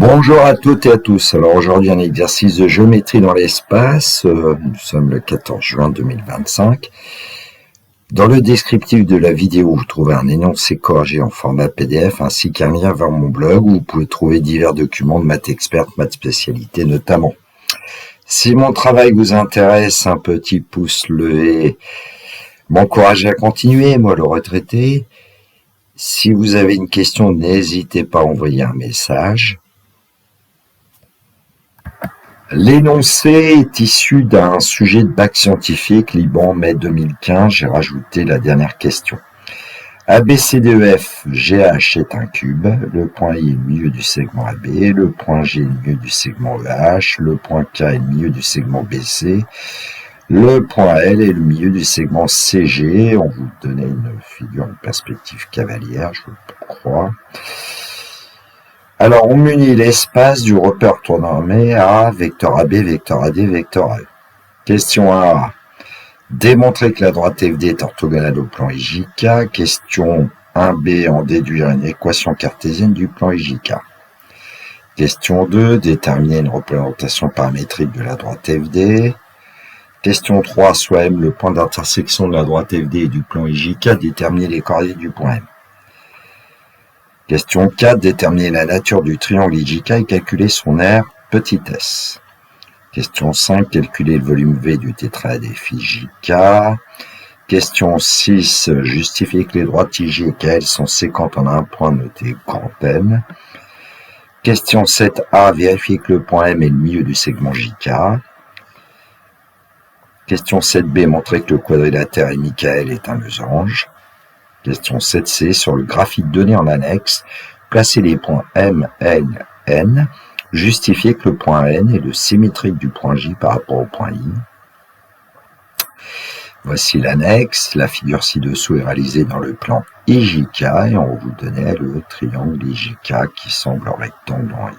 Bonjour à toutes et à tous. Alors aujourd'hui un exercice de géométrie dans l'espace. Nous sommes le 14 juin 2025. Dans le descriptif de la vidéo, vous trouvez un énoncé corrigé en format PDF ainsi qu'un lien vers mon blog où vous pouvez trouver divers documents de maths experte, maths spécialité notamment. Si mon travail vous intéresse, un petit pouce levé m'encourage à continuer, moi le retraité. Si vous avez une question, n'hésitez pas à envoyer un message. L'énoncé est issu d'un sujet de bac scientifique, Liban, mai 2015. J'ai rajouté la dernière question. ABCDEF, GH est un cube. Le point I est le milieu du segment AB. Le point G est le milieu du segment EH. Le point K est le milieu du segment BC. Le point L est le milieu du segment CG. On vous donnait une figure, une perspective cavalière, je crois. Alors, on munit l'espace du repère tournormé A, vecteur AB, vecteur AD, vecteur AE. Question 1A. Démontrer que la droite FD est orthogonale au plan IJK. Question 1B. En déduire une équation cartésienne du plan IJK. Question 2. Déterminer une représentation paramétrique de la droite FD. Question 3. Soit M le point d'intersection de la droite FD et du plan IJK. Déterminer les coordonnées du point M. Question 4. Déterminer la nature du triangle IJK et calculer son aire petit s. Question 5. Calculer le volume V du tétraèdre FIJK. Question 6. Justifier que les droites IJ et KL sont séquentes en un point noté grand M. Question 7a. Vérifier que le point M est le milieu du segment JK. Question 7b. Montrer que le quadrilatère MIKL est un losange. Question 7c, sur le graphique donné en annexe, placez les points M, N, N, justifiez que le point N est le symétrique du point J par rapport au point I. Voici l'annexe, la figure ci-dessous est réalisée dans le plan IJK et on vous donnait le triangle IJK qui semble rectangle en I.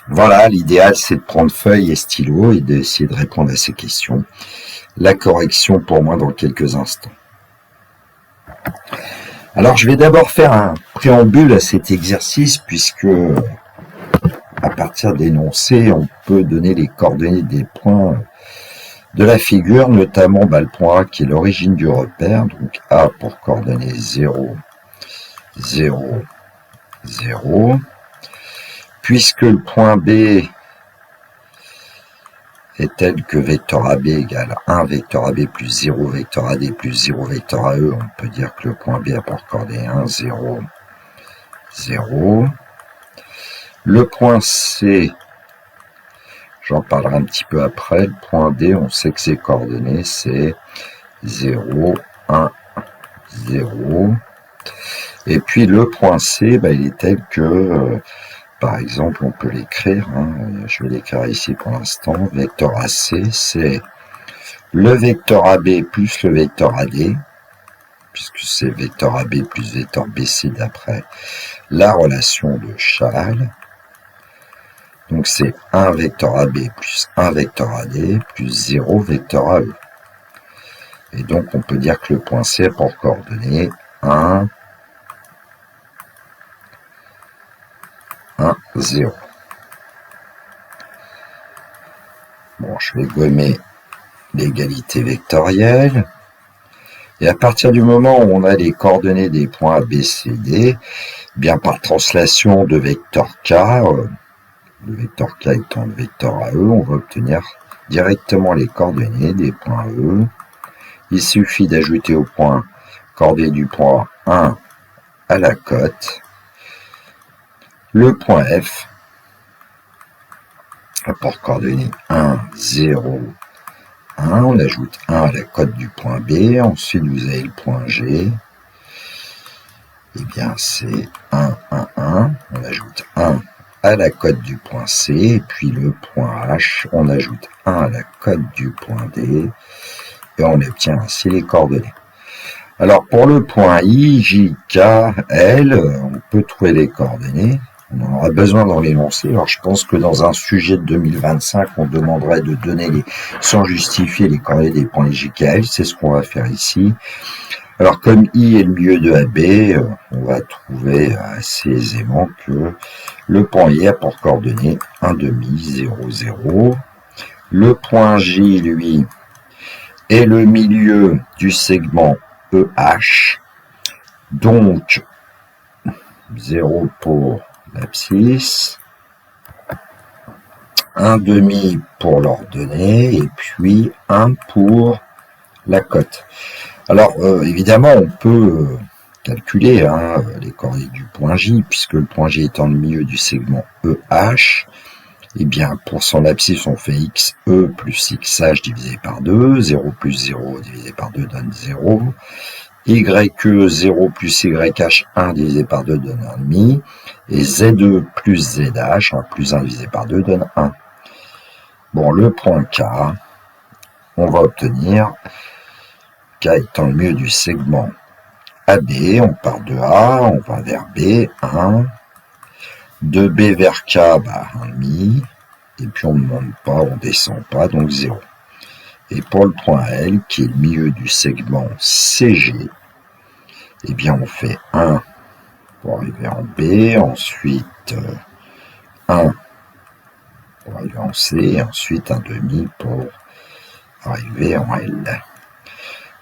Voilà, l'idéal c'est de prendre feuille et stylo et d'essayer de répondre à ces questions. La correction pour moi dans quelques instants. Alors je vais d'abord faire un préambule à cet exercice puisque à partir d'énoncés on peut donner les coordonnées des points de la figure, notamment le point A qui est l'origine du repère, donc A pour coordonnées 0, 0, 0, puisque le point B est tel que vecteur AB égale 1 vecteur AB plus 0 vecteur AD plus 0 vecteur AE, on peut dire que le point B a pour coordonnées 1, 0, 0. Le point C, j'en parlerai un petit peu après. Le point D, on sait que ses coordonnées, c'est 0, 1, 0. Et puis le point C, il est tel que... par exemple, on peut l'écrire, je vais l'écrire ici pour l'instant, vecteur AC, c'est le vecteur AB plus le vecteur AD, puisque c'est vecteur AB plus vecteur BC d'après la relation de Charles. Donc c'est 1 vecteur AB plus 1 vecteur AD plus 0 vecteur AE. Et donc on peut dire que le point C a pour coordonnées 1, 1, 0. Bon, je vais gommer l'égalité vectorielle. Et à partir du moment où on a les coordonnées des points A, B, C, D, bien par translation de vecteur K, le vecteur K étant le vecteur AE, on va obtenir directement les coordonnées des points E. Il suffit d'ajouter au point coordonnées du point 1 à la cote. Le point F a pour coordonnées 1, 0, 1. On ajoute 1 à la cote du point B. Ensuite, vous avez le point G. Eh bien, c'est 1, 1, 1. On ajoute 1 à la cote du point C. Et puis le point H, on ajoute 1 à la cote du point D. Et on obtient ainsi les coordonnées. Alors, pour le point I, J, K, L, on peut trouver les coordonnées. On en aura besoin dans l'énoncé. Alors, je pense que dans un sujet de 2025, on demanderait de donner sans justifier les coordonnées des points IJKL. C'est ce qu'on va faire ici. Alors, comme I est le milieu de AB, on va trouver assez aisément que le point I a pour coordonnées 1,5, 0, 0. Le point J, lui, est le milieu du segment EH. Donc, 0 pour l'abscisse, 1,5 pour l'ordonnée, et puis 1 pour la cote. Alors, évidemment, on peut calculer les coordonnées du point J, puisque le point J étant le milieu du segment EH, eh bien, pour son abscisse, on fait XE plus XH divisé par 2, 0 plus 0 divisé par 2 donne 0, YE 0 plus YH 1 divisé par 2 donne 1,5, et ZE plus ZH, 1 plus 1 divisé par 2 donne 1. Bon, le point K, on va obtenir, K étant le milieu du segment AB, on part de A, on va vers B, 1, de B vers K, 1,5, et puis on ne monte pas, on ne descend pas, donc 0. Et pour le point L, qui est le milieu du segment CG, eh bien on fait 1 pour arriver en B, ensuite 1 pour arriver en C, et ensuite 1,5 pour arriver en L.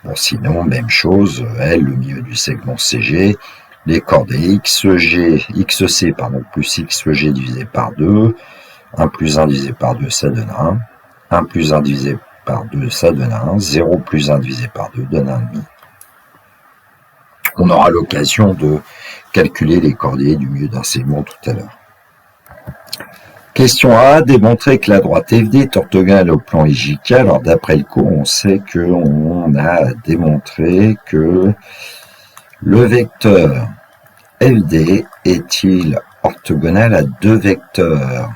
Bon, sinon, même chose, L, le milieu du segment CG, les coordonnées XC plus XG divisé par 2, 1 plus 1 divisé par 2, ça donne 1, 1 plus 1 divisé par 2, ça donne 1, 0 plus 1 divisé par 2 donne 1,5. On aura l'occasion de calculer les coordonnées du milieu d'un segment tout à l'heure. Question A, démontrer que la droite FD est orthogonale au plan IJK. Alors d'après le cours, on sait qu'on a démontré que le vecteur FD est-il orthogonal à deux vecteurs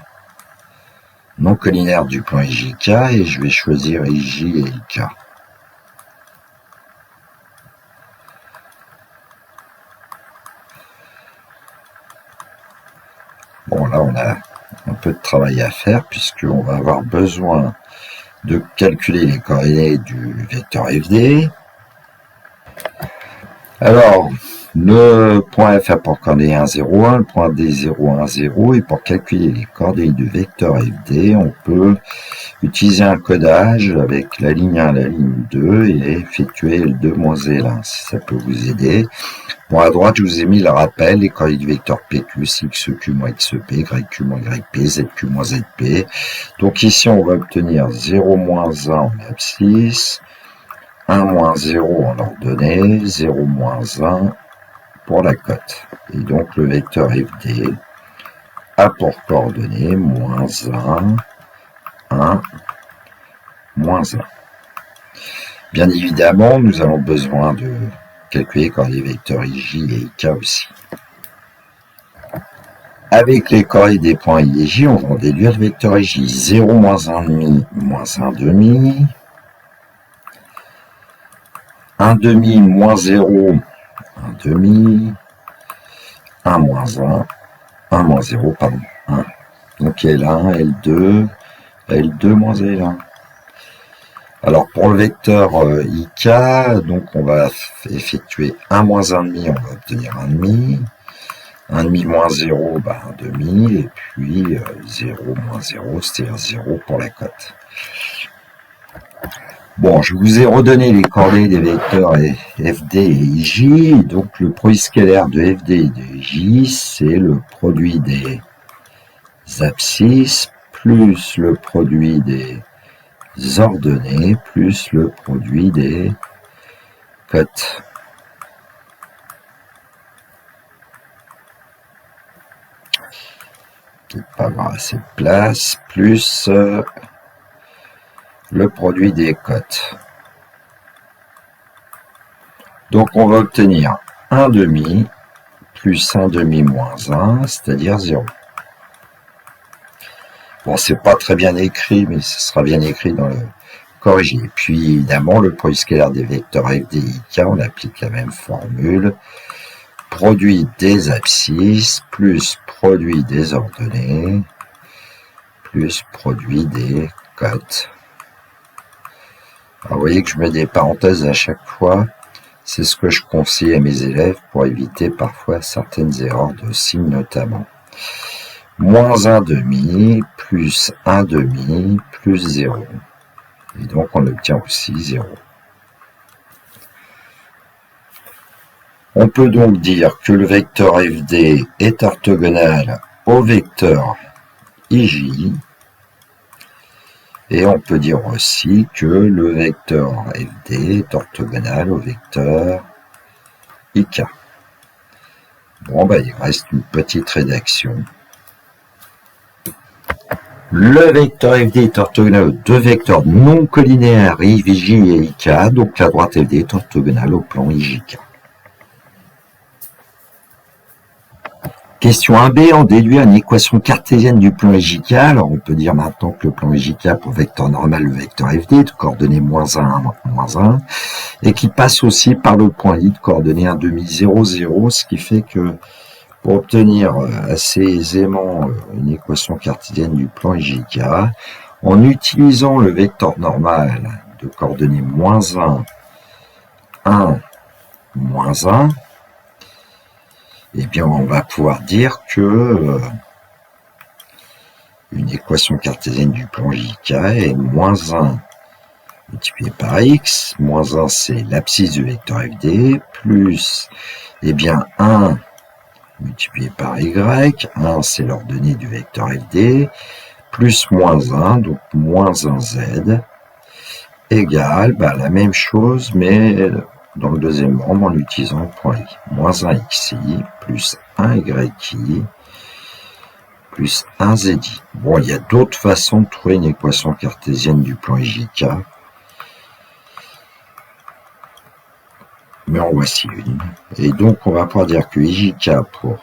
non collinaires du plan IJK, et je vais choisir IJ et IK. Bon, là on a un peu de travail à faire puisqu'on va avoir besoin de calculer les coordonnées du vecteur FD. Alors, le point F a pour coordonnées 1, 0, 1, le point D 0, 1, 0, et pour calculer les coordonnées du vecteur FD, on peut utiliser un codage avec la ligne 1, la ligne 2 et effectuer L2 moins L1, si ça peut vous aider. Bon, à droite, je vous ai mis le rappel, les coordonnées du vecteur PQ, XQ moins XP, YQ moins YP, ZQ moins ZP. Donc ici, on va obtenir 0 moins 1 en abscisse, 1 moins 0 en ordonnée, 0 moins 1 pour la cote. Et donc le vecteur FD a pour coordonnées moins 1, 1, moins 1. Bien évidemment, nous avons besoin de calculer les coordonnées vecteurs IJ et IK aussi. Avec les coordonnées des points I et J, on va déduire le vecteur IJ. 0 moins 1,5 moins 1,5. 1,5 moins 0, 1,5. 1 moins 1, 1 moins 0, pardon, 1. Donc L1, L2, L2 moins L1. Alors pour le vecteur IK, donc on va effectuer 1 moins 1,5, on va obtenir 1,5. 1,5 moins 0, 1,5, et puis 0 moins 0, c'est-à-dire 0 pour la cote. Bon, je vous ai redonné les coordonnées des vecteurs FD et IJ. Donc le produit scalaire de FD et de IJ, c'est le produit des abscisses plus le produit des ordonnées plus le produit des cotes. Peut-être pas avoir assez de place, plus le produit des cotes. Donc on va obtenir 1,5 plus 1,5 moins 1, c'est-à-dire 0. Bon, c'est pas très bien écrit, mais ce sera bien écrit dans le corrigé. Et puis évidemment, le produit scalaire des vecteurs FD et IK, on applique la même formule. Produit des abscisses plus produit des ordonnées plus produit des cotes. Alors, vous voyez que je mets des parenthèses à chaque fois. C'est ce que je conseille à mes élèves pour éviter parfois certaines erreurs de signes notamment. Moins 1/2 plus 1/2 plus 0. Et donc on obtient aussi 0. On peut donc dire que le vecteur FD est orthogonal au vecteur IJ. Et on peut dire aussi que le vecteur FD est orthogonal au vecteur IK. Bon, il reste une petite rédaction. Le vecteur FD est orthogonal aux deux vecteurs non collinéaires IJ et IK, donc la droite FD est orthogonale au plan IJK. Question 1b, on déduit une équation cartésienne du plan IJK. Alors on peut dire maintenant que le plan IJK pour vecteur normal, le vecteur FD de coordonnées -1, 1, et qui passe aussi par le point I de coordonnées 1/2, 0, 0, ce qui fait que pour obtenir assez aisément une équation cartésienne du plan IJK, en utilisant le vecteur normal de coordonnées -1, 1, -1, eh bien, on va pouvoir dire que une équation cartésienne du plan IJK est -1 multiplié par x, -1 c'est l'abscisse du vecteur FD, plus, 1 multiplié par y, 1 c'est l'ordonnée du vecteur FD, plus -1, donc -1z, égale la même chose, mais dans le deuxième membre en utilisant le point I. -1xi plus 1yi plus 1zi. Bon, il y a d'autres façons de trouver une équation cartésienne du plan IJK. Mais en voici une. Et donc, on va pouvoir dire que IJK pour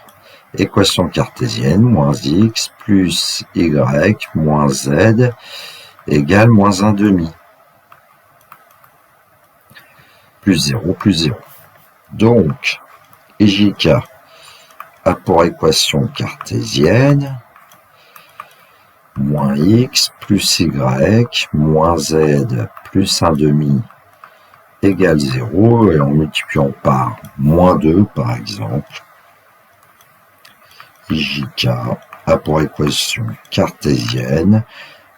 équation cartésienne, -x plus y moins z égale -1/2. Plus 0, plus 0. Donc, IJK a pour équation cartésienne -x plus y moins z plus 1/2 égale 0, et en multipliant par -2 par exemple, IJK a pour équation cartésienne,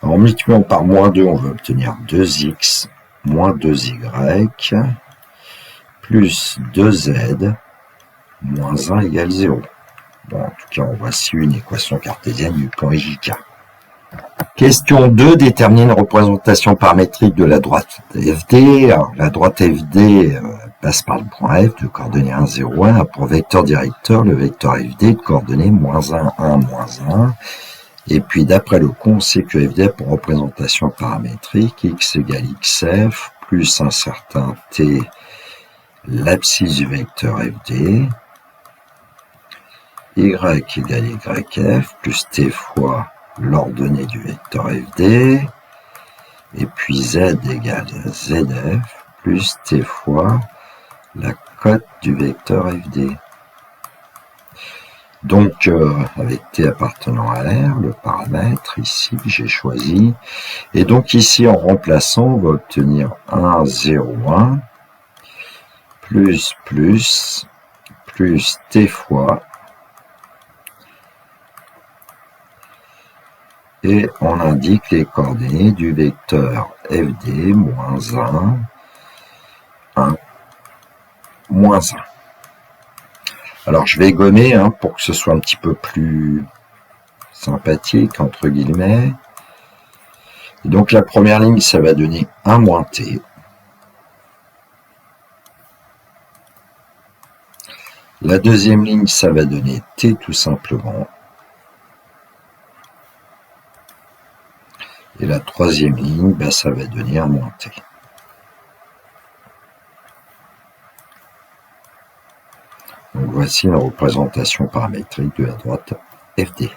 en multipliant par -2 on va obtenir 2x moins 2y plus 2z moins 1 égale 0. Bon, en tout cas, on voici une équation cartésienne du plan IJK. Question 2, déterminer une représentation paramétrique de la droite FD. Alors, la droite FD passe par le point F de coordonnées 1, 0, 1, pour vecteur directeur, le vecteur FD de coordonnées -1, 1, -1. Et puis, d'après le con, on sait que FD a pour représentation paramétrique x égale xf plus un certain t, l'abscisse du vecteur FD, y égale yf plus t fois l'ordonnée du vecteur FD, et puis z égale zf plus t fois la cote du vecteur FD. Donc, avec t appartenant à R, le paramètre ici que j'ai choisi, et donc ici en remplaçant, on va obtenir 1, 0, 1, plus t fois, et on indique les coordonnées du vecteur FD, -1, 1, -1. Alors je vais gommer pour que ce soit un petit peu plus sympathique, entre guillemets. Et donc la première ligne, ça va donner 1 moins t. La deuxième ligne, ça va donner t tout simplement. Et la troisième ligne, ça va donner 1 moins t. Donc voici une représentation paramétrique de la droite FD.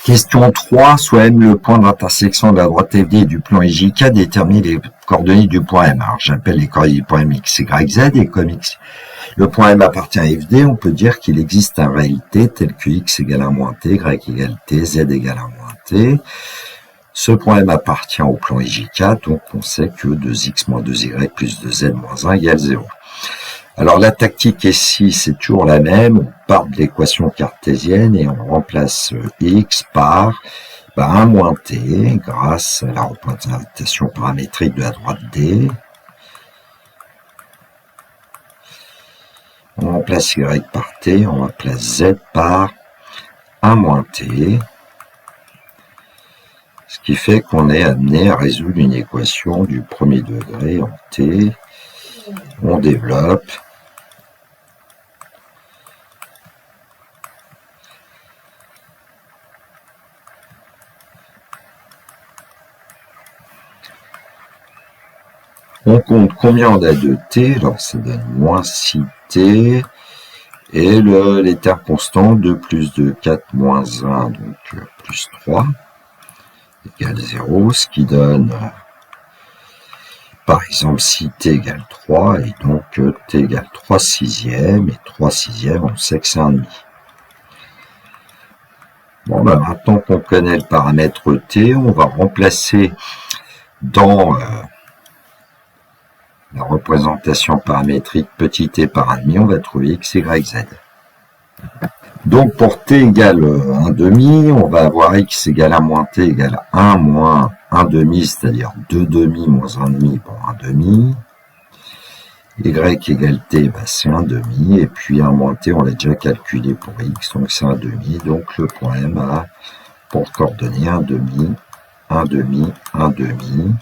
Question 3, soit M le point d'intersection de la droite FD et du plan IJK, déterminer les coordonnées du point M. Alors j'appelle les coordonnées du point M x, y, z, et comme le point M appartient à FD, on peut dire qu'il existe un réalité tel que x égale 1 moins t, y égale t, z égale 1 moins t. Ce point M appartient au plan IJK, donc on sait que 2x moins 2y plus 2z moins 1 égale 0. Alors la tactique ici, c'est toujours la même. On part de l'équation cartésienne et on remplace x par 1 moins t grâce à la représentation paramétrique de la droite D. On remplace y par t, on remplace z par 1 moins t. Ce qui fait qu'on est amené à résoudre une équation du premier degré en t. On développe. On compte combien on a de t, alors ça donne moins 6t, et les termes constants, 2 plus 2, 4 moins 1, donc plus 3, égale 0, ce qui donne, par exemple, 6t égale 3, et donc t égale 3 sixièmes, et 3 sixièmes, on sait que c'est 1,5. Bon, maintenant qu'on connaît le paramètre t, on va remplacer dans la représentation paramétrique petit t par 1,5, on va trouver x, y, z. Donc pour t égale 1,5, on va avoir x égale 1 moins t égale 1 moins 1,5, c'est-à-dire 2 demi moins 1,5 pour 1,5. Y égale t, c'est 1,5, et puis 1 moins t, on l'a déjà calculé pour x, donc c'est 1,5. Donc le point M a pour coordonnées 1,5, 1,5, 1,5.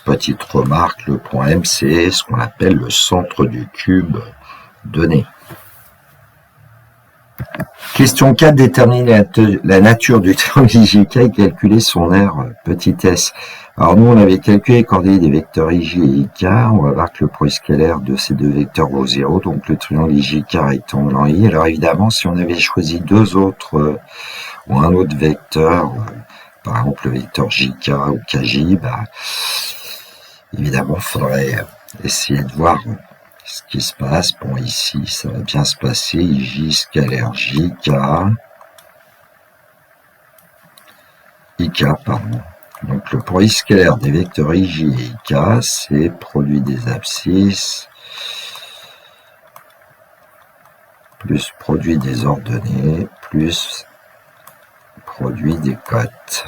Petite remarque, le point M, c'est ce qu'on appelle le centre du cube donné. Question 4, déterminer la nature du triangle IJK et calculer son aire petit s. Alors nous, on avait calculé les coordonnées des vecteurs IJ et IK. On va voir que le produit scalaire de ces deux vecteurs vaut 0, donc le triangle IJK rectangle en I. Alors évidemment, si on avait choisi deux autres ou un autre vecteur, par exemple le vecteur JK ou KJ, évidemment, il faudrait essayer de voir ce qui se passe. Bon, ici, ça va bien se passer. IJ scalaire JK. IK, pardon. Donc, le produit scalaire des vecteurs IJ et IK, c'est produit des abscisses plus produit des ordonnées plus produit des cotes.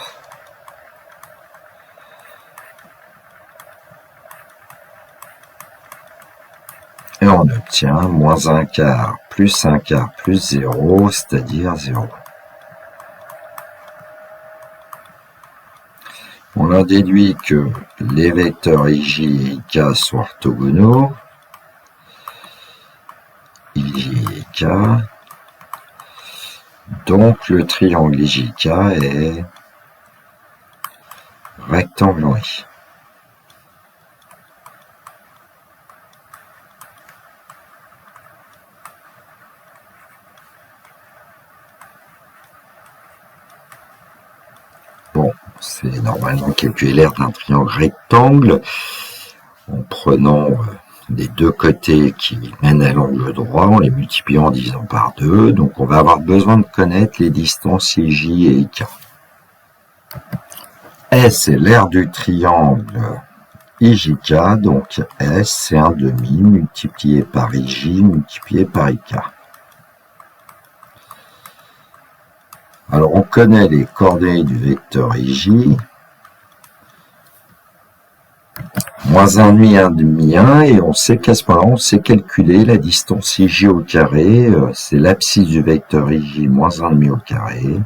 Et on obtient moins 1 quart plus 1 quart plus 0, c'est-à-dire 0. On en déduit que les vecteurs IJ et IK sont orthogonaux. IJ et IK. Donc le triangle IJK est rectangle en I. Bon, c'est normalement calculer l'aire d'un triangle rectangle en prenant les deux côtés qui mènent à l'angle droit, en les multipliant en divisant par 2. Donc on va avoir besoin de connaître les distances IJ et IK. S est l'aire du triangle IJK, donc S c'est 1,5 multiplié par IJ multiplié par IK. Alors on connaît les coordonnées du vecteur IJ, moins 1,5, 1,5, 1, et on sait qu'à ce moment-là, on sait calculer la distance IJ au carré, c'est l'abscisse du vecteur IJ moins 1,5 au carré,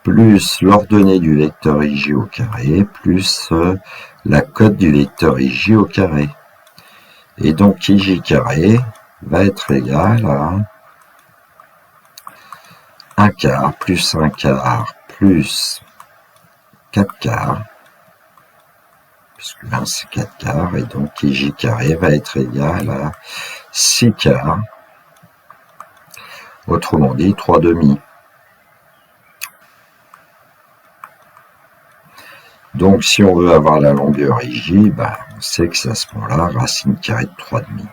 plus l'ordonnée du vecteur IJ au carré, plus la cote du vecteur IJ au carré. Et donc IJ carré va être égal à 1 quart plus 1 quart plus 4 quarts, puisque 1 c'est 4 quarts, et donc IJ carré va être égal à 6 quarts, autrement dit 3 demi. Donc si on veut avoir la longueur IJ, on sait que c'est à ce moment-là racine carrée de 3 demi.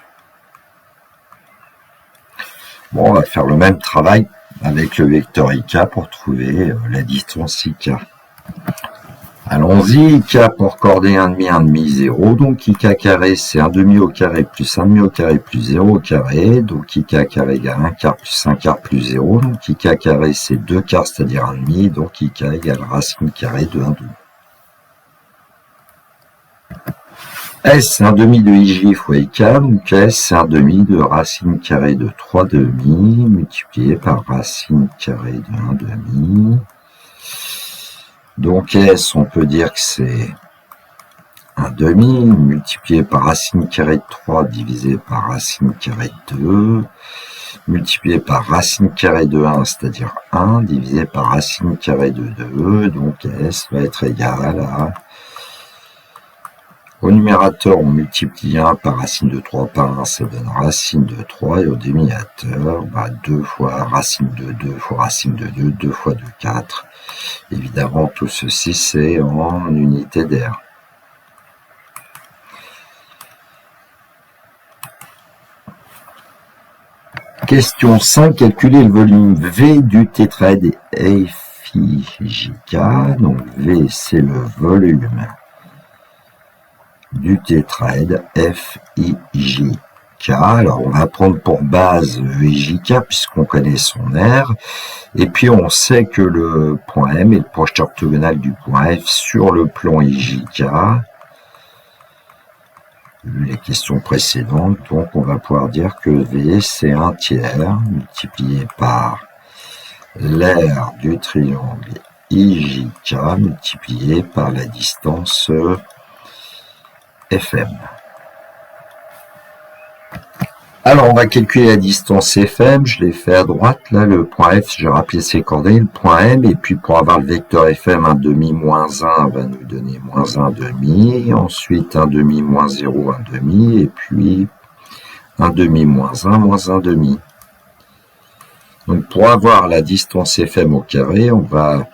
Bon, on va faire le même travail avec le vecteur IK pour trouver la distance IK. Allons-y, K pour coordonner 1,5, 0. Donc IK carré, c'est 1,5 au carré plus 1,5 au carré plus 0 au carré. Donc IK carré égale 1 quart plus 1 quart plus 0. Donc IK carré, c'est 2 quarts, c'est-à-dire 1,5. Donc IK égale racine carrée de 1,5. S, c'est 1,5 de IJ fois IK. Donc S, c'est 1,5 de racine carrée de 3,5 multiplié par racine carrée de 1,5. Donc S, on peut dire que c'est 1,5 multiplié par racine carrée de 3 divisé par racine carrée de 2 multiplié par racine carrée de 1, c'est-à-dire 1 divisé par racine carrée de 2. Donc S va être égal à... Au numérateur, on multiplie 1 par racine de 3 par 1, ça donne racine de 3. Et au dénominateur, 2 fois racine de 2 fois racine de 2, 2 fois 2, 4. Évidemment, tout ceci, c'est en unité d'air. Question 5, calculer le volume V du tétraèdre FIJK. Donc V, c'est le volume du tétraèdre FIJK. Alors, on va prendre pour base VJK puisqu'on connaît son R. Et puis, on sait que le point M est le projeteur orthogonal du point F sur le plan IJK. Vu les questions précédentes, donc on va pouvoir dire que V, c'est 1/3 multiplié par l'aire du triangle IJK multiplié par la distance FM. Alors, on va calculer la distance FM, je l'ai fait à droite, là, le point F, j'ai rappelé ses coordonnées, le point M, et puis pour avoir le vecteur FM, 1,5 moins 1 va nous donner moins 1,5, ensuite 1,5 moins 0, 1,5, et puis 1,5 moins 1, moins 1,5. Donc, pour avoir la distance FM au carré, on va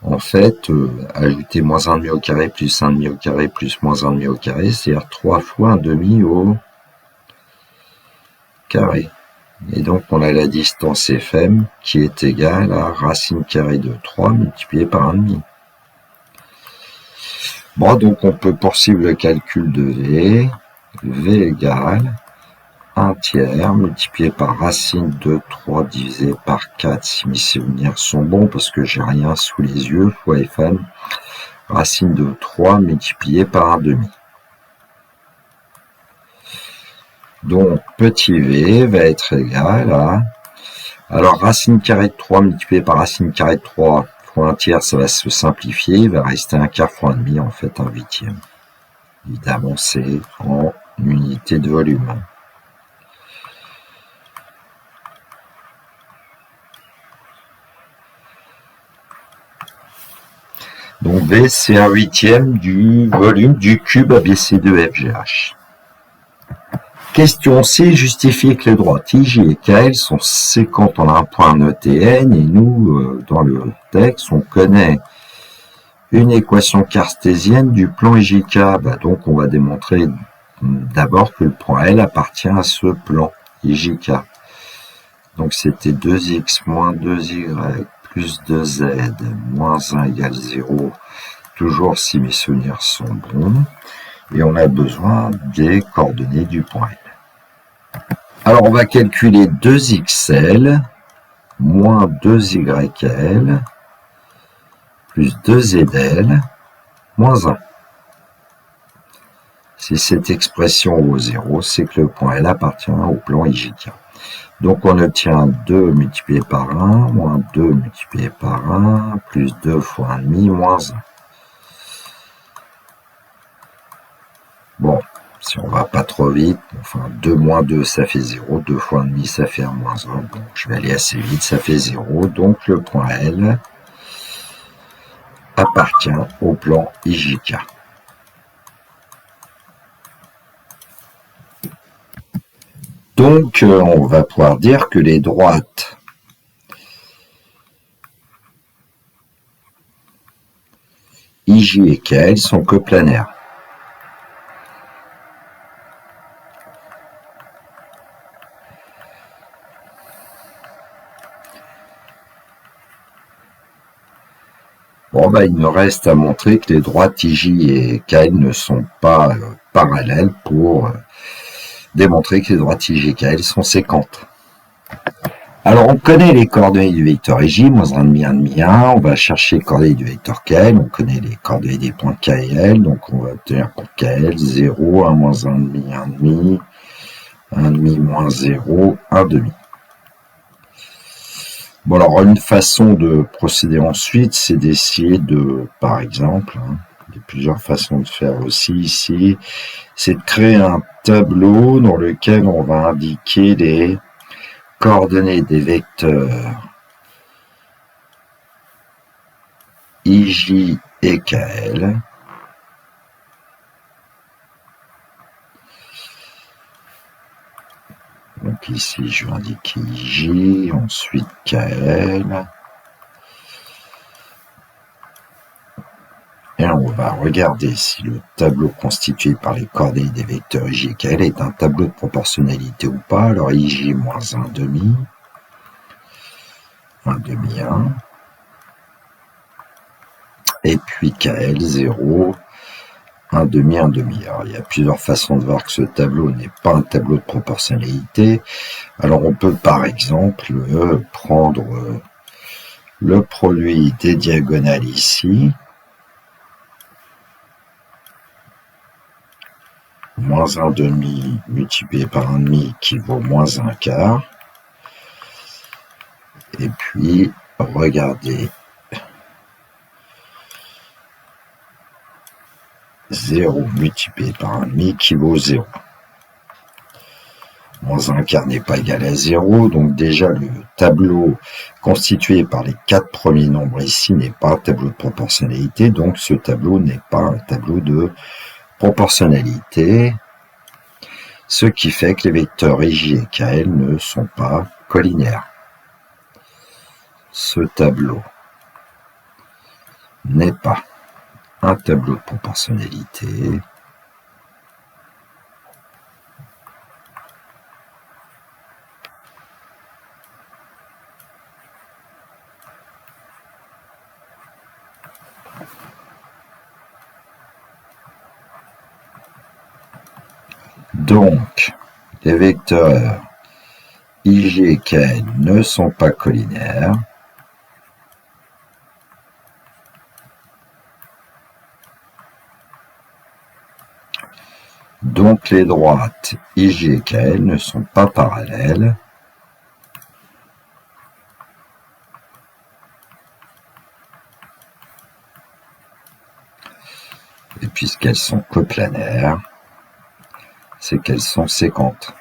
en fait ajouter moins 1,5 au carré plus 1,5 au carré plus moins 1,5 au carré, c'est-à-dire 3 fois 1,5 au carré. Et donc, on a la distance FM qui est égale à racine carrée de 3 multiplié par 1,5. Bon, donc on peut poursuivre le calcul de V. V égale 1/3 multiplié par racine de 3 divisé par 4, si mes souvenirs sont bons, parce que j'ai rien sous les yeux, fois FM, racine de 3 multiplié par 1,5. Donc, petit v va être égal à... Alors, racine carrée de 3 multiplié par racine carrée de 3 fois 1/3, ça va se simplifier, il va rester 1 quart fois 1,5, en fait 1/8. Évidemment, c'est en unité de volume. Donc V, c'est 1/8 du volume du cube ABC2FGH. Question C, justifier que les droites IJ et KL sont séquentes en un point ETN, et nous, dans le texte, on connaît une équation cartésienne du plan IJK. Donc on va démontrer d'abord que le point L appartient à ce plan IJK. Donc c'était 2x moins 2y plus 2z moins 1 égale 0, toujours si mes souvenirs sont bons. Et on a besoin des coordonnées du point L. Alors on va calculer 2xl moins 2yl plus 2zl moins 1. Si cette expression vaut 0, c'est que le point L appartient au plan IJK. Donc on obtient 2 multiplié par 1, moins 2 multiplié par 1, plus 2 fois 1,5, moins 1. Bon, si on va pas trop vite, enfin 2 moins 2 ça fait 0, 2 fois 1,5 ça fait 1 moins 1. Bon, je vais aller assez vite, ça fait 0. Donc le point L appartient au plan IJK. Donc on va pouvoir dire que les droites IJ et KL sont coplanaires. Bon, il me reste à montrer que les droites IJ et KL ne sont pas parallèles pour démontrer que les droites IJ et KL sont séquentes. Alors, on connaît les coordonnées du vecteur IJ, moins 1,5, 1,5, 1. On va chercher les coordonnées du vecteur KL. On connaît les coordonnées des points K et L. Donc, on va obtenir pour KL 0, 1, moins 1,5, 1,5, 1,5, moins 0, 1,5. Bon, alors, une façon de procéder ensuite, c'est d'essayer de, par exemple, il y a plusieurs façons de faire aussi ici, c'est de créer un tableau dans lequel on va indiquer les coordonnées des vecteurs IJ et KL. Donc ici, je vais indiquer IJ, ensuite KL. Et on va regarder si le tableau constitué par les coordonnées des vecteurs IJ et KL est un tableau de proportionnalité ou pas. Alors IJ moins 1,5, 1,5, 1. Et puis KL 0, 1,5, 1,5. Alors il y a plusieurs façons de voir que ce tableau n'est pas un tableau de proportionnalité. Alors on peut par exemple prendre le produit des diagonales ici, moins 1,5 multiplié par 1,5 qui vaut moins 1/4. Et puis, regardez, 0 multiplié par 1,5 qui vaut 0. Moins 1/4 n'est pas égal à 0, donc déjà le tableau constitué par les 4 premiers nombres ici n'est pas un tableau de proportionnalité, donc ce tableau n'est pas un tableau de proportionnalité, ce qui fait que les vecteurs IJ et KL ne sont pas collinaires. Ce tableau n'est pas un tableau de proportionnalité. Donc, les vecteurs IJ et KL ne sont pas collinaires. Donc, les droites IJ et KL ne sont pas parallèles. Et puisqu'elles sont coplanaires, c'est qu'elles sont séquentes.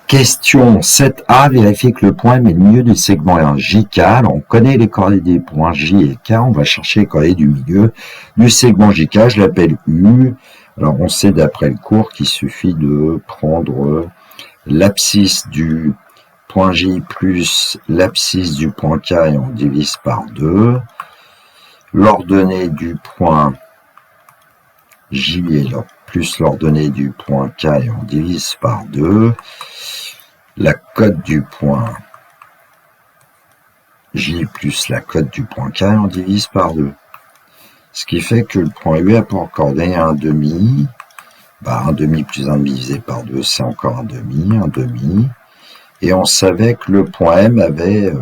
Question 7a, vérifier que le point M est le milieu du segment JK. Alors, on connaît les coordonnées des points J et K. On va chercher les coordonnées du milieu du segment JK. Je l'appelle U. Alors, on sait d'après le cours qu'il suffit de prendre l'abscisse du point J plus l'abscisse du point K et on divise par 2. L'ordonnée du point J est plus l'ordonnée du point K et on divise par 2. La cote du point J plus la cote du point K, on divise par 2. Ce qui fait que le point U a pour coordonnée 1,5. 1,5 plus 1,5 divisé par 2, c'est encore 1,5, 1,5. Et on savait que le point M avait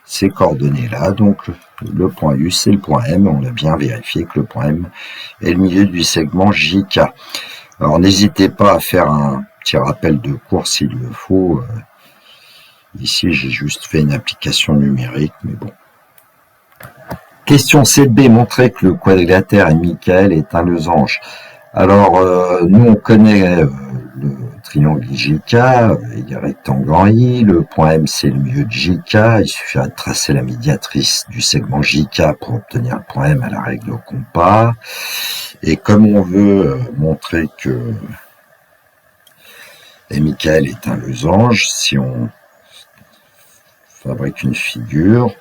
ces coordonnées-là. Donc le point U, c'est le point M. On a bien vérifié que le point M est le milieu du segment JK. Alors n'hésitez pas à faire un petit rappel de cours s'il le faut. Ici, j'ai juste fait une application numérique, mais bon. Question 7b, montrer que le quadrilatère MIKL est un losange. Alors, nous, on connaît le triangle JK, il y a rectangle en I, le point M, c'est le milieu de JK, il suffira de tracer la médiatrice du segment JK pour obtenir le point M à la règle au compas. Et comme on veut montrer que et Michael est un losange. Si on fabrique une figure,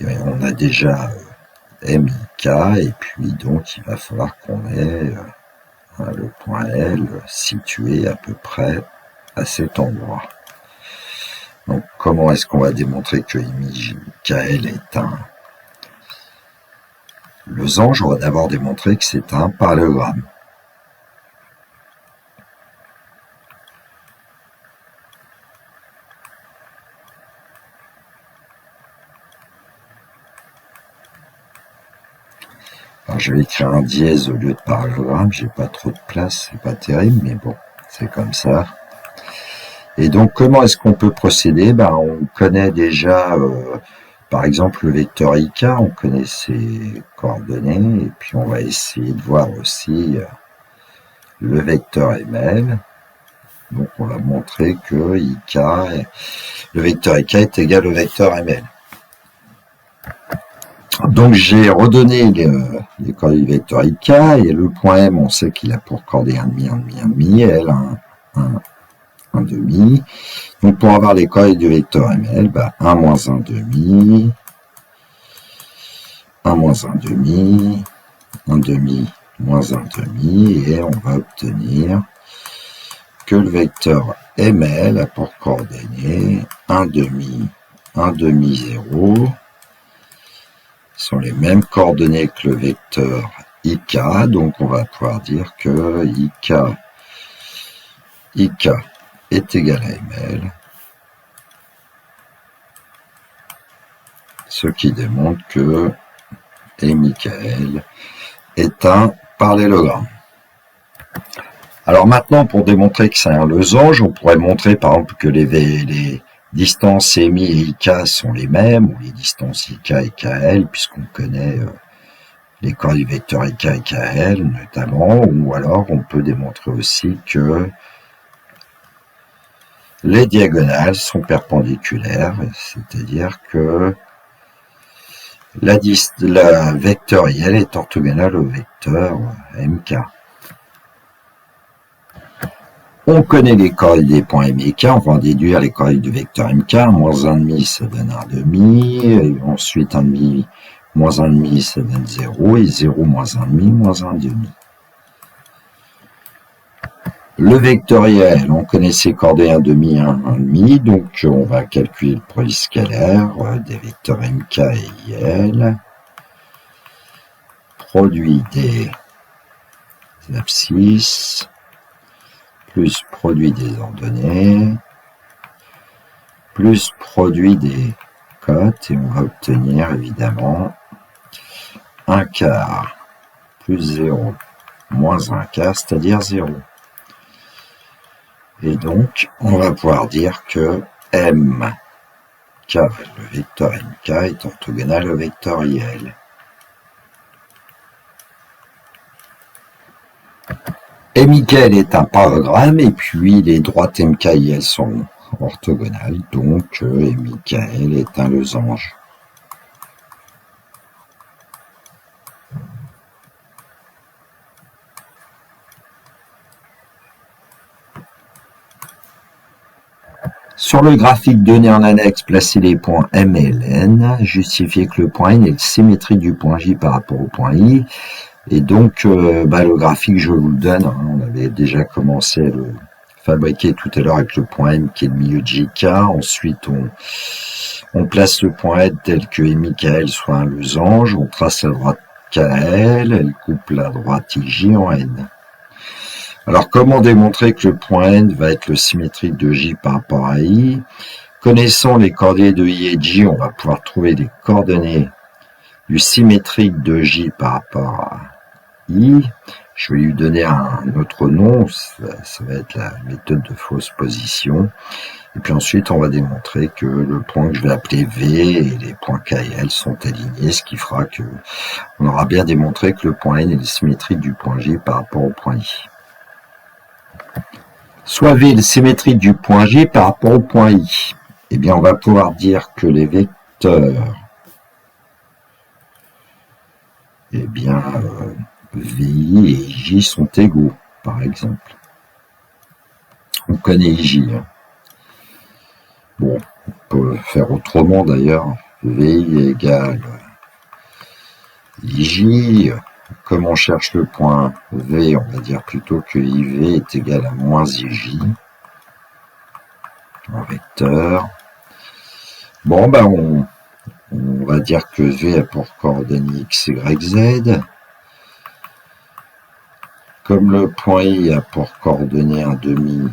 on a déjà MIK, et puis donc il va falloir qu'on ait le point L situé à peu près à cet endroit. Donc comment est-ce qu'on va démontrer que Michael est un losange? On va d'abord démontrer que c'est un parallélogramme. Alors je vais écrire un dièse au lieu de parallélogramme, j'ai pas trop de place, c'est pas terrible, mais bon, c'est comme ça. Et donc comment est-ce qu'on peut procéder? On connaît déjà, par exemple, le vecteur IK, on connaît ses coordonnées, et puis on va essayer de voir aussi le vecteur ML. Donc on va montrer que le vecteur IK est égal au vecteur ML. Donc j'ai redonné les coordonnées du vecteur IK, et le point M, on sait qu'il a pour coordonnées 1,5, 1,5, L, 1 demi. Donc pour avoir les coordonnées du vecteur ML, 1 moins 1 demi, 1 moins 1 demi, 1 demi moins 1 demi, et on va obtenir que le vecteur ML a pour coordonnées 1 demi, 0, sont les mêmes coordonnées que le vecteur IK, donc on va pouvoir dire que IK est égal à ML, ce qui démontre que Michael est un parallélogramme. Alors maintenant, pour démontrer que c'est un losange, on pourrait montrer par exemple que les distances MI et IK sont les mêmes, ou les distances IK et KL, puisqu'on connaît les coordonnées du vecteur IK et KL notamment, ou alors on peut démontrer aussi que les diagonales sont perpendiculaires, c'est-à-dire que la vecteur IL est orthogonale au vecteur MK. On connaît les coordonnées des points M et K, on va en déduire les coordonnées du vecteur MK, moins 1,5 ça donne 1,5, et ensuite 1,5 moins 1,5 ça donne 0, et 0 moins 1,5 moins 1,5. Le vectoriel, on connaît ses coordonnées 1,5, 1,5, donc on va calculer le produit scalaire des vecteurs MK et IL, produit des abscisses, plus produit des ordonnées, plus produit des cotes, et on va obtenir évidemment 1 quart plus 0 moins 1 quart, c'est-à-dire 0. Et donc, on va pouvoir dire que MK, le vecteur MK, est orthogonal au vecteur IL. MIKL est un parallélogramme, et puis les droites MK et IL sont orthogonales, donc MIKL est un losange. Sur le graphique donné en annexe, placez les points M et N, justifiez que le point N est symétrique du point J par rapport au point I, et donc le graphique je vous le donne, on avait déjà commencé à le fabriquer tout à l'heure avec le point N qui est le milieu de JK, ensuite on place le point N tel que MIKL soit un losange, on trace la droite KL, elle coupe la droite IJ en N. Alors, comment démontrer que le point N va être le symétrique de J par rapport à I? Connaissant les coordonnées de I et de J, on va pouvoir trouver les coordonnées du symétrique de J par rapport à I. Je vais lui donner un autre nom, ça va être la méthode de fausse position. Et puis ensuite, on va démontrer que le point que je vais appeler V et les points K et L sont alignés, ce qui fera que on aura bien démontré que le point N est le symétrique du point J par rapport au point I. Soit V est le symétrique du point J par rapport au point I. Eh bien, on va pouvoir dire que les vecteurs, VI et J sont égaux, par exemple. On connaît IJ. Hein. Bon, on peut faire autrement d'ailleurs. V égale IJ. Comme on cherche le point V, on va dire plutôt que IV est égal à moins IJ en vecteur. Bon, ben on va dire que V a pour coordonnées X, Y, Z. Comme le point I a pour coordonnées 1,5,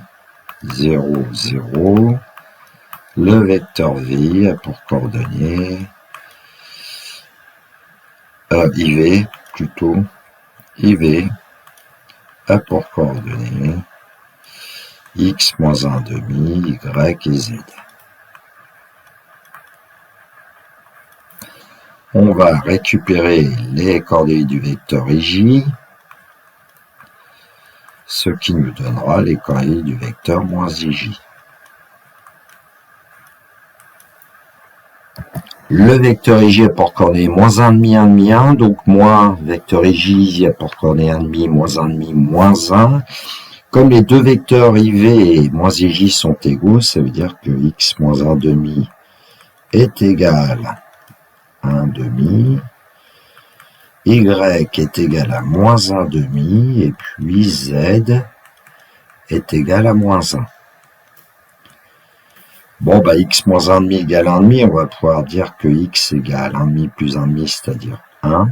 0, 0, le vecteur V a pour coordonnées IV, plutôt, IV a pour coordonnées X moins 1,5, Y et Z. On va récupérer les coordonnées du vecteur IJ, ce qui nous donnera les coordonnées du vecteur moins IJ. Le vecteur IJ a pour coordonnées moins 1,5, 1,5, 1, donc moins vecteur IJ a pour coordonnées 1,5, moins 1,5, moins 1. Comme les deux vecteurs IV et moins IJ sont égaux, ça veut dire que X moins 1,5 est égal à 1,5. Y est égal à moins 1,5 et puis Z est égal à moins 1. Bon, bah X moins 1,5 égale 1,5, on va pouvoir dire que X égale 1,5 plus 1,5, c'est-à-dire 1.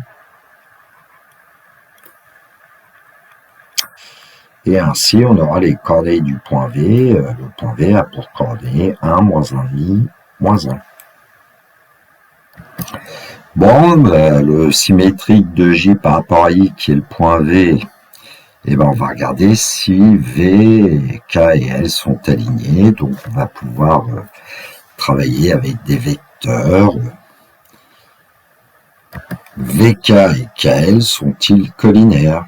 Et ainsi, on aura les coordonnées du point V. Le point V a pour coordonnées 1, moins 1,5, moins 1. Bon, le symétrique de J par rapport à I, qui est le point V, et ben on va regarder si V, K et L sont alignés. Donc, on va pouvoir travailler avec des vecteurs. VK et KL sont-ils collinaires?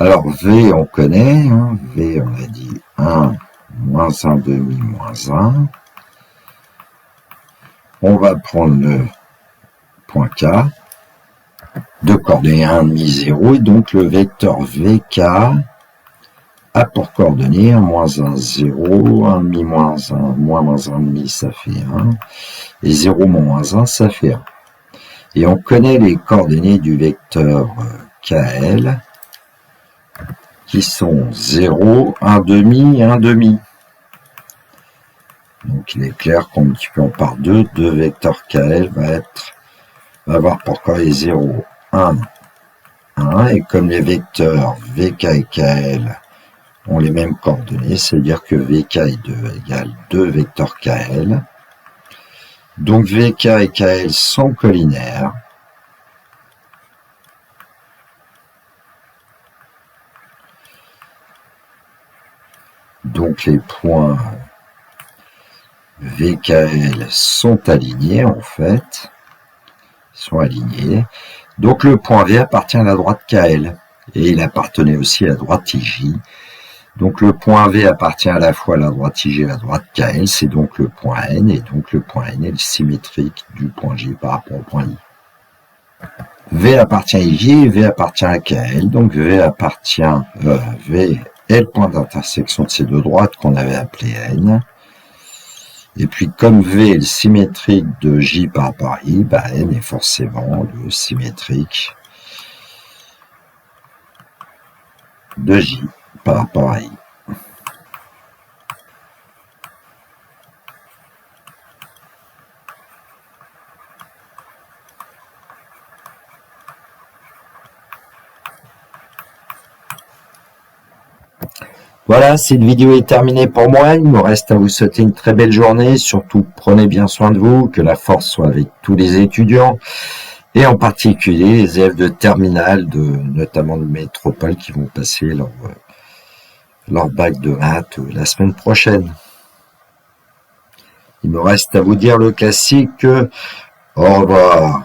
Alors, V, on connaît. Hein, V, on a dit 1, moins 1,5, moins 1. On va prendre le point K, de coordonnées 1,5, 0, et donc le vecteur VK a pour coordonnées 1, moins 1, 0, 1,5, moins 1, moins 1,5, ça fait 1, et 0, moins 1, ça fait 1. Et on connaît les coordonnées du vecteur KL, qui sont 0, 1,5, 1,5. Donc il est clair qu'en multipliant par 2, 2 vecteurs KL va avoir pour coordonnées 0, 1, 1. Et comme les vecteurs VK et KL ont les mêmes coordonnées, c'est-à-dire que VK et 2 égale 2 vecteurs KL. Donc VK et KL sont collinaires. Donc les points VKL sont alignés en fait. Ils sont alignés. Donc le point V appartient à la droite KL. Et il appartenait aussi à la droite IJ. Donc le point V appartient à la fois à la droite IJ et à la droite KL. C'est donc le point N. Et donc le point N est le symétrique du point J par rapport au point I. V appartient à IJ et V appartient à KL. Donc V appartient... V est le point d'intersection de ces deux droites qu'on avait appelé N. Et puis comme V est le symétrique de J par rapport à I, bah N est forcément le symétrique de J par rapport à I. Voilà, cette vidéo est terminée pour moi. Il me reste à vous souhaiter une très belle journée. Surtout, prenez bien soin de vous, que la force soit avec tous les étudiants, et en particulier les élèves de terminale, notamment de métropole, qui vont passer leur bac de maths la semaine prochaine. Il me reste à vous dire le classique. Au revoir.